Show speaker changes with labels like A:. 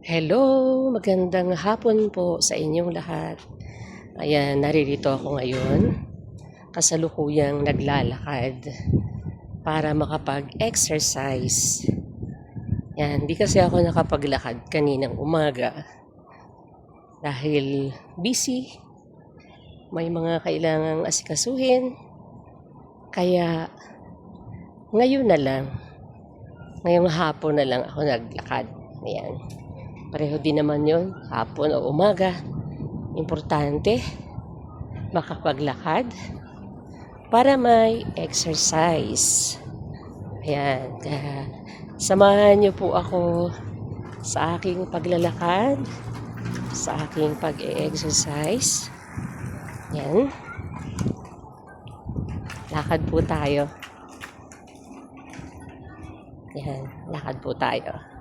A: Hello, magandang hapon po sa inyong lahat. Ayan, naririto ako ngayon, kasalukuyang naglalakad para makapag-exercise. Yan, di kasi ako nakapaglakad kaninang umaga dahil busy, may mga kailangang asikasuhin. Kaya ngayon na lang, ngayong hapon na lang ako naglakad. Ayan. Pareho din naman yon, hapon o umaga. Importante, makapaglakad para may exercise. Ayan. Samahan niyo po ako sa aking paglalakad, sa aking pag-e-exercise. Ayan. Lakad po tayo. Ayan, lakad po tayo.